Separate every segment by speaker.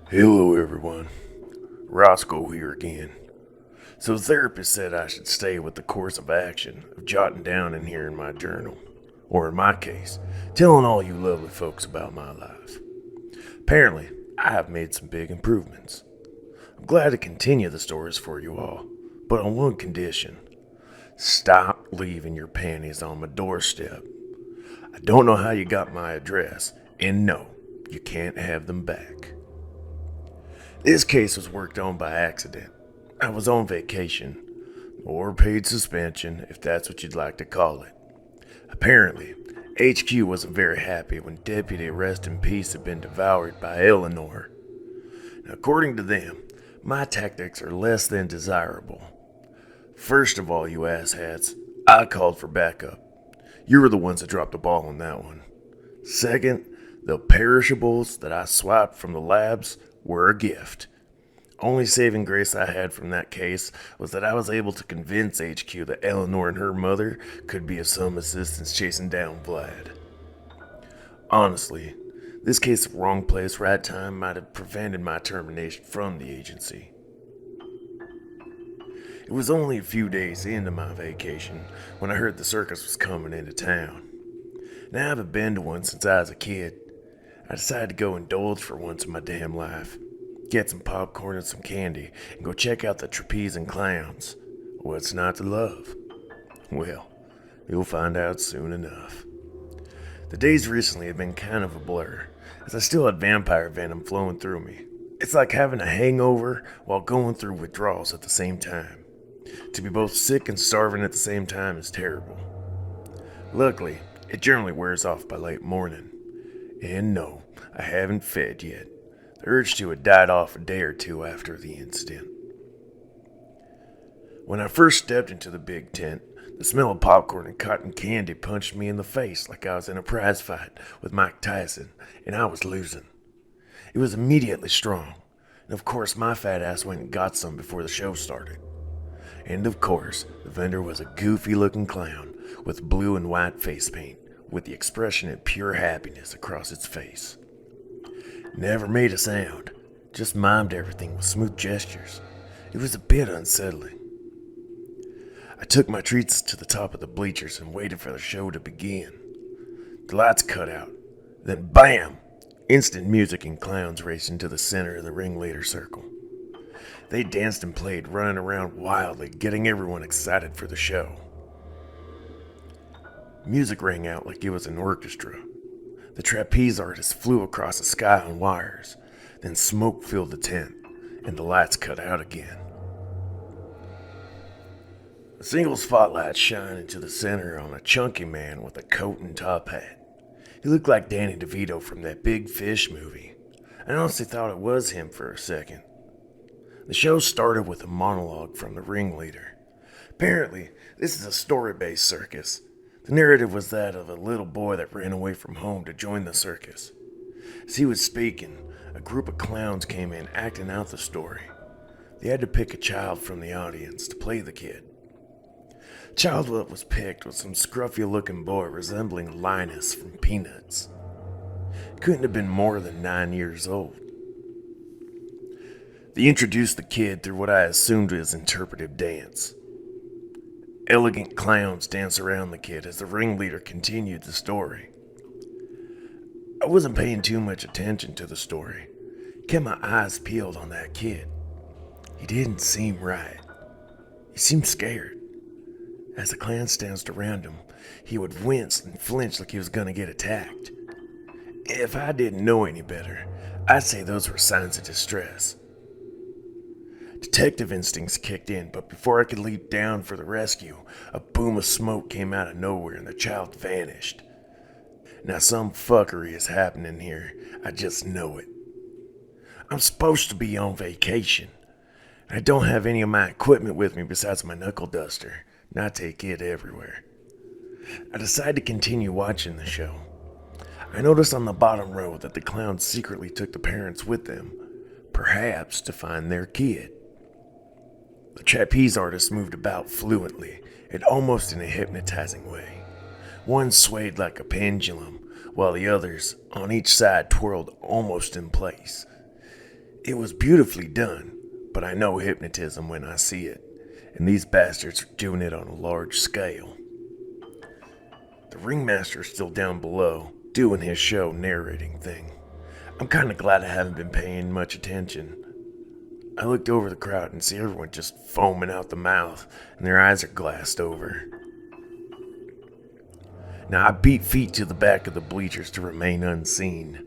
Speaker 1: Hello, everyone. Rosco here again. So, the therapist said I should stay with the course of action of jotting down in here in my journal, or in my case, telling all you lovely folks about my life. Apparently, I have made some big improvements. I'm glad to continue the stories for you all, but on one condition: stop leaving your panties on my doorstep. I don't know how you got my address, and no, you can't have them back. This case was worked on by accident. I was on vacation, or paid suspension, if that's what you'd like to call it. Apparently, HQ wasn't very happy when Deputy Rest in Peace had been devoured by Eleanor. Now, according to them, my tactics are less than desirable. First of all, you asshats, I called for backup. You were the ones that dropped the ball on that one. Second, the perishables that I swiped from the labs were a gift. Only saving grace I had from that case was that I was able to convince HQ that Eleanor and her mother could be of some assistance chasing down Vlad. Honestly, this case of wrong place, right time might have prevented my termination from the agency. It was only a few days into my vacation when I heard the circus was coming into town. Now I haven't been to one since I was a kid. I decided to go indulge for once in my damn life. Get some popcorn and some candy, and go check out the trapezing clowns. What's not to love? Well, you'll find out soon enough. The days recently have been kind of a blur, as I still had vampire venom flowing through me. It's like having a hangover while going through withdrawals at the same time. To be both sick and starving at the same time is terrible. Luckily, it generally wears off by late morning. And no, I haven't fed yet. The urge to had died off a day or two after the incident. When I first stepped into the big tent, the smell of popcorn and cotton candy punched me in the face like I was in a prize fight with Mike Tyson, and I was losing. It was immediately strong, and of course my fat ass went and got some before the show started. And of course, the vendor was a goofy-looking clown with blue and white face paint, with the expression of pure happiness across its face. Never made a sound, just mimed everything with smooth gestures. It was a bit unsettling. I took my treats to the top of the bleachers and waited for the show to begin. The lights cut out, then BAM! Instant music and clowns raced into the center of the ringleader circle. They danced and played, running around wildly, getting everyone excited for the show. Music rang out like it was an orchestra. The trapeze artist flew across the sky on wires. Then smoke filled the tent, and the lights cut out again. A single spotlight shined into the center on a chunky man with a coat and top hat. He looked like Danny DeVito from that Big Fish movie. I honestly thought it was him for a second. The show started with a monologue from the ringleader. Apparently, this is a story-based circus. The narrative was that of a little boy that ran away from home to join the circus. As he was speaking, a group of clowns came in acting out the story. They had to pick a child from the audience to play the kid. The child that was picked was some scruffy-looking boy resembling Linus from Peanuts. Couldn't have been more than 9 years old. They introduced the kid through what I assumed was interpretive dance. Elegant clowns danced around the kid as the ringleader continued the story. I wasn't paying too much attention to the story. Kept my eyes peeled on that kid. He didn't seem right. He seemed scared. As the clowns danced around him, he would wince and flinch like he was going to get attacked. If I didn't know any better, I'd say those were signs of distress. Detective instincts kicked in, but before I could leap down for the rescue, a boom of smoke came out of nowhere and the child vanished. Now some fuckery is happening here. I just know it. I'm supposed to be on vacation. I don't have any of my equipment with me besides my knuckle duster, and I take it everywhere. I decided to continue watching the show. I noticed on the bottom row that the clowns secretly took the parents with them, perhaps to find their kid. The trapeze artist moved about fluently and almost in a hypnotizing way. One swayed like a pendulum, while the others on each side twirled almost in place. It was beautifully done, but I know hypnotism when I see it, and these bastards are doing it on a large scale. The ringmaster's still down below, doing his show narrating thing. I'm kinda glad I haven't been paying much attention. I looked over the crowd and see everyone just foaming out the mouth, and their eyes are glassed over. Now I beat feet to the back of the bleachers to remain unseen.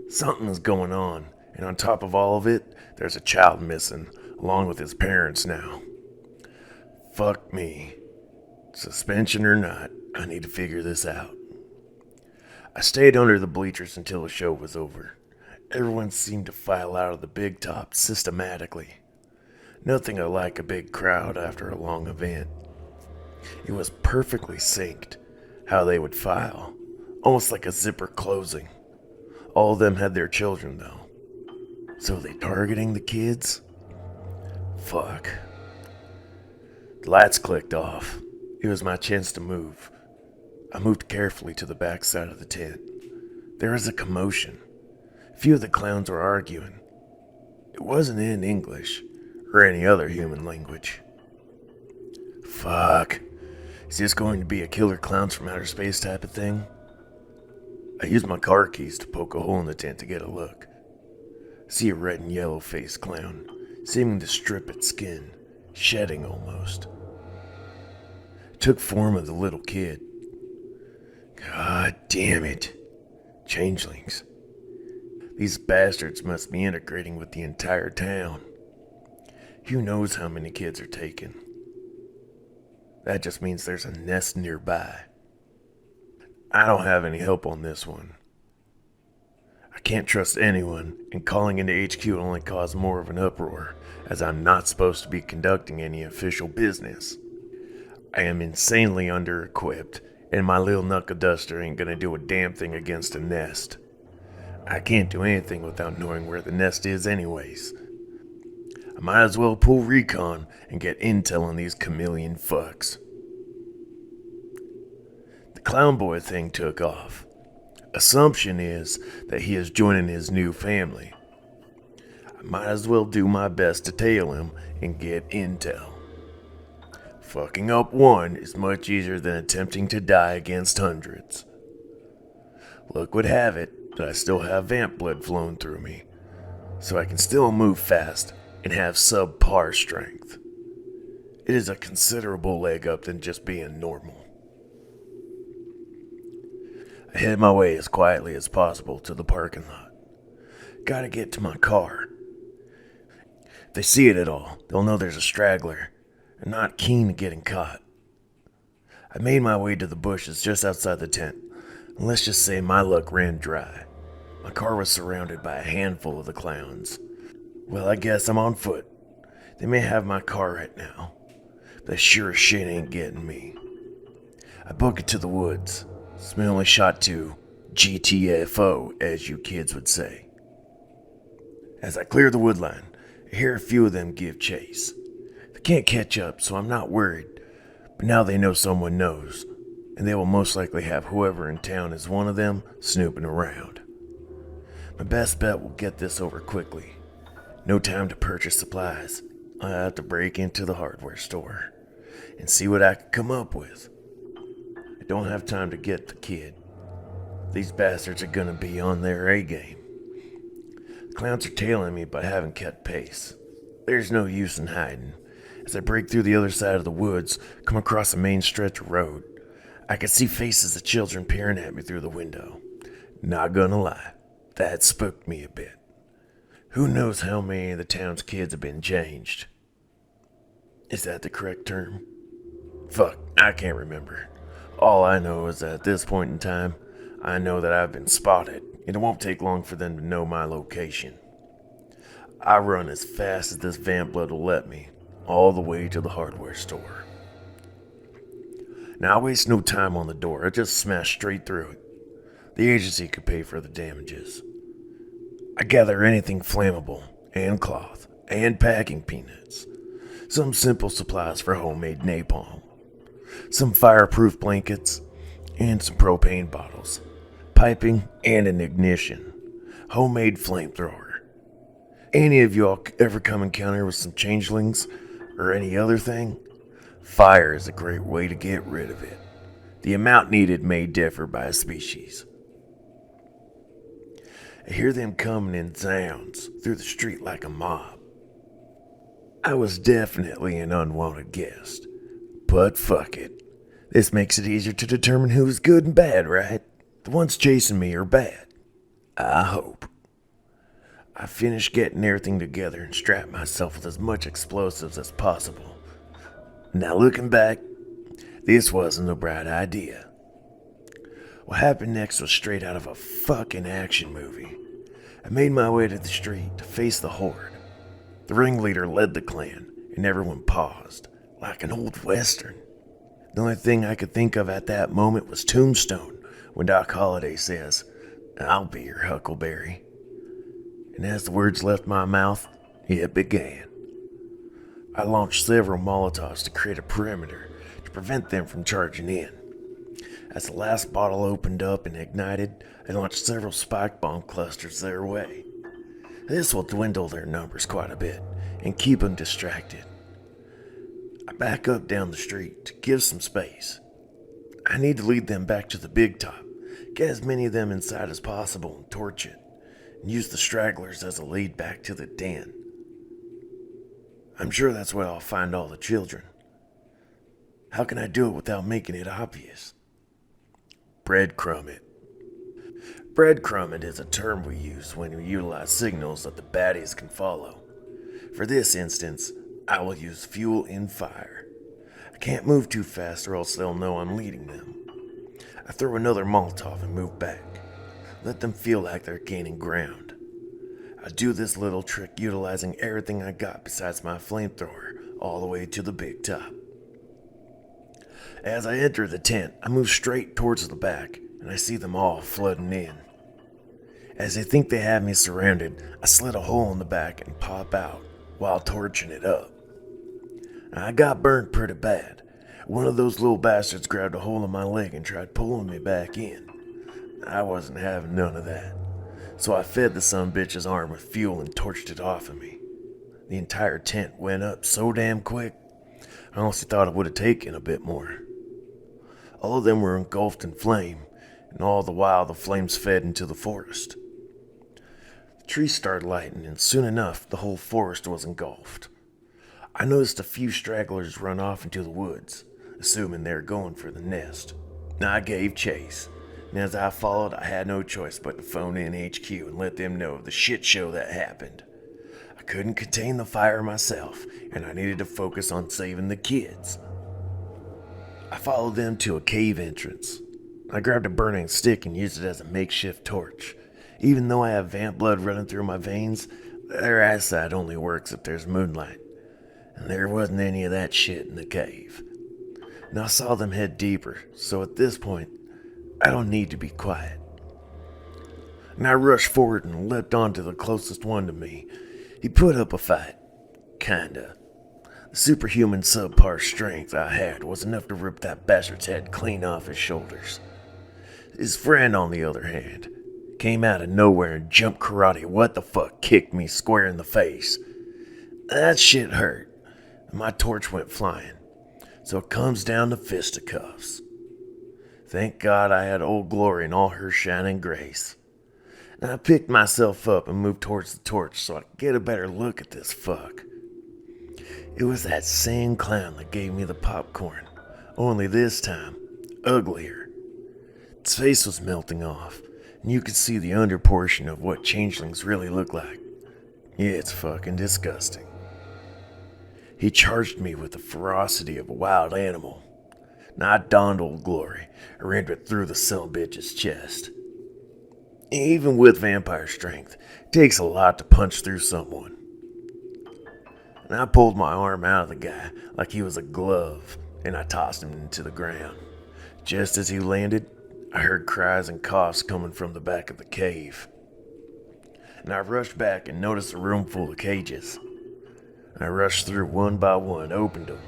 Speaker 1: Something is going on, and on top of all of it, there's a child missing, along with his parents now. Fuck me. Suspension or not, I need to figure this out. I stayed under the bleachers until the show was over. Everyone seemed to file out of the big top systematically. Nothing like a big crowd after a long event. It was perfectly synced, how they would file, almost like a zipper closing. All of them had their children, though. So they targeting the kids? Fuck. The lights clicked off. It was my chance to move. I moved carefully to the back side of the tent. There was a commotion. A few of the clowns were arguing. It wasn't in English, or any other human language. Fuck. Is this going to be a killer clowns from outer space type of thing? I used my car keys to poke a hole in the tent to get a look. I see a red and yellow faced clown, seeming to strip its skin, shedding almost. It took form of the little kid. God damn it. Changelings. These bastards must be integrating with the entire town. Who knows how many kids are taken? That just means there's a nest nearby. I don't have any help on this one. I can't trust anyone, and calling into HQ will only cause more of an uproar, as I'm not supposed to be conducting any official business. I am insanely under-equipped, and my little knuckle duster ain't gonna do a damn thing against a nest. I can't do anything without knowing where the nest is anyways. I might as well pull recon and get intel on these chameleon fucks. The clown boy thing took off. Assumption is that he is joining his new family. I might as well do my best to tail him and get intel. Fucking up one is much easier than attempting to die against hundreds. Luck would have it that I still have vamp blood flowing through me, so I can still move fast and have subpar strength. It is a considerable leg up than just being normal. I head my way as quietly as possible to the parking lot. Gotta get to my car. If they see it at all, they'll know there's a straggler and not keen to getting caught. I made my way to the bushes just outside the tent, and let's just say my luck ran dry. My car was surrounded by a handful of the clowns. Well, I guess I'm on foot. They may have my car right now, but they sure as shit ain't getting me. I book it to the woods. It's my only shot to GTFO, as you kids would say. As I clear the woodline, I hear a few of them give chase. They can't catch up, so I'm not worried, but now they know someone knows, and they will most likely have whoever in town is one of them snooping around. My best bet will get this over quickly. No time to purchase supplies. I have to break into the hardware store and see what I can come up with. I don't have time to get the kid. These bastards are gonna be on their A game. The clowns are tailing me but haven't kept pace. There's no use in hiding. As I break through the other side of the woods, come across a main stretch of road. I can see faces of children peering at me through the window. Not gonna lie, that spooked me a bit. Who knows how many of the town's kids have been changed? Is that the correct term? Fuck, I can't remember. All I know is that at this point in time, I know that I've been spotted, and it won't take long for them to know my location. I run as fast as this vamp blood will let me, all the way to the hardware store. Now I waste no time on the door, I just smash straight through it. The agency could pay for the damages. I gather anything flammable, and cloth, and packing peanuts. Some simple supplies for homemade napalm. Some fireproof blankets, and some propane bottles. Piping and an ignition. Homemade flamethrower. Any of y'all ever come encounter with some changelings or any other thing? Fire is a great way to get rid of it. The amount needed may differ by species. I hear them coming in sounds through the street like a mob. I was definitely an unwanted guest, but fuck it. This makes it easier to determine who's good and bad, right? The ones chasing me are bad. I hope. I finished getting everything together and strapped myself with as much explosives as possible. Now looking back, this wasn't a bright idea. What happened next was straight out of a fucking action movie. I made my way to the street to face the horde. The ringleader led the clan, and everyone paused, like an old western. The only thing I could think of at that moment was Tombstone, when Doc Holliday says, "I'll be your Huckleberry." And as the words left my mouth, it began. I launched several Molotovs to create a perimeter to prevent them from charging in. As the last bottle opened up and ignited, I launched several spike bomb clusters their way. This will dwindle their numbers quite a bit and keep them distracted. I back up down the street to give some space. I need to lead them back to the big top, get as many of them inside as possible and torch it, and use the stragglers as a lead back to the den. I'm sure that's where I'll find all the children. How can I do it without making it obvious? Breadcrumb it. Breadcrumb it is a term we use when we utilize signals that the baddies can follow. For this instance, I will use fuel in fire. I can't move too fast or else they'll know I'm leading them. I throw another Molotov and move back. Let them feel like they're gaining ground. I do this little trick utilizing everything I got besides my flamethrower all the way to the big top. As I enter the tent, I move straight towards the back and I see them all flooding in. As they think they have me surrounded, I slit a hole in the back and pop out while torching it up. I got burned pretty bad. One of those little bastards grabbed a hold of my leg and tried pulling me back in. I wasn't having none of that, so I fed the sumbitch's arm with fuel and torched it off of me. The entire tent went up so damn quick, I honestly thought it would have taken a bit more. All of them were engulfed in flame, and all the while the flames fed into the forest. The trees started lighting, and soon enough the whole forest was engulfed. I noticed a few stragglers run off into the woods, assuming they were going for the nest. I gave chase, and as I followed, I had no choice but to phone in HQ and let them know of the shit show that happened. I couldn't contain the fire myself, and I needed to focus on saving the kids. I followed them to a cave entrance. I grabbed a burning stick and used it as a makeshift torch. Even though I have vamp blood running through my veins, their eyesight only works if there's moonlight. And there wasn't any of that shit in the cave. And I saw them head deeper, so at this point, I don't need to be quiet. And I rushed forward and leapt onto the closest one to me. He put up a fight. Kinda. The superhuman subpar strength I had was enough to rip that bastard's head clean off his shoulders. His friend, on the other hand, came out of nowhere and jumped karate kicked me square in the face. That shit hurt, and my torch went flying, so it comes down to fisticuffs. Thank God I had Old Glory in all her shining grace. And I picked myself up and moved towards the torch so I could get a better look at this fuck. It was that same clown that gave me the popcorn, only this time, uglier. Its face was melting off, and you could see the under portion of what changelings really look like. It's fucking disgusting. He charged me with the ferocity of a wild animal. And I donned Old Glory, and rammed it through the sumbitch's chest. Even with vampire strength, it takes a lot to punch through someone. And I pulled my arm out of the guy like he was a glove, and I tossed him into the ground. Just as he landed, I heard cries and coughs coming from the back of the cave. And I rushed back and noticed a room full of cages. I rushed through one by one, opened them,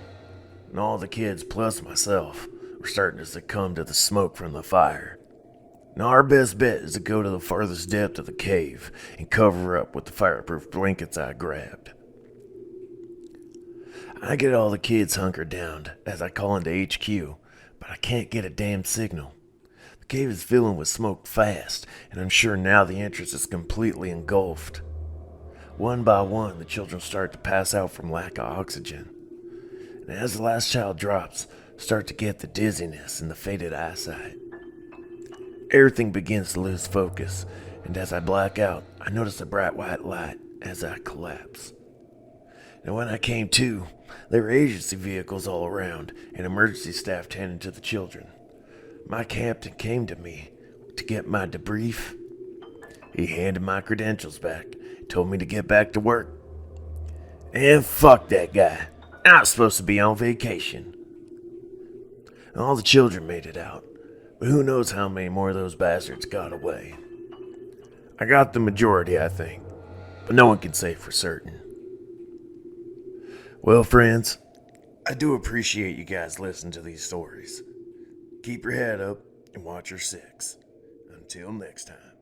Speaker 1: and all the kids plus myself were starting to succumb to the smoke from the fire. Now our best bet is to go to the farthest depth of the cave and cover up with the fireproof blankets I grabbed. I get all the kids hunkered down as I call into HQ, but I can't get a damn signal. The cave is filling with smoke fast, and I'm sure now the entrance is completely engulfed. One by one, the children start to pass out from lack of oxygen. And as the last child drops, start to get the dizziness and the faded eyesight. Everything begins to lose focus, and as I black out, I notice a bright white light as I collapse. And when I came to, there were agency vehicles all around and emergency staff tending to the children. My captain came to me to get my debrief. He handed my credentials back, told me to get back to work. And fuck that guy. I was supposed to be on vacation. All the children made it out, but who knows how many more of those bastards got away. I got the majority, I think, but no one can say for certain. Well, friends, I do appreciate you guys listening to these stories. Keep your head up and watch your six. Until next time.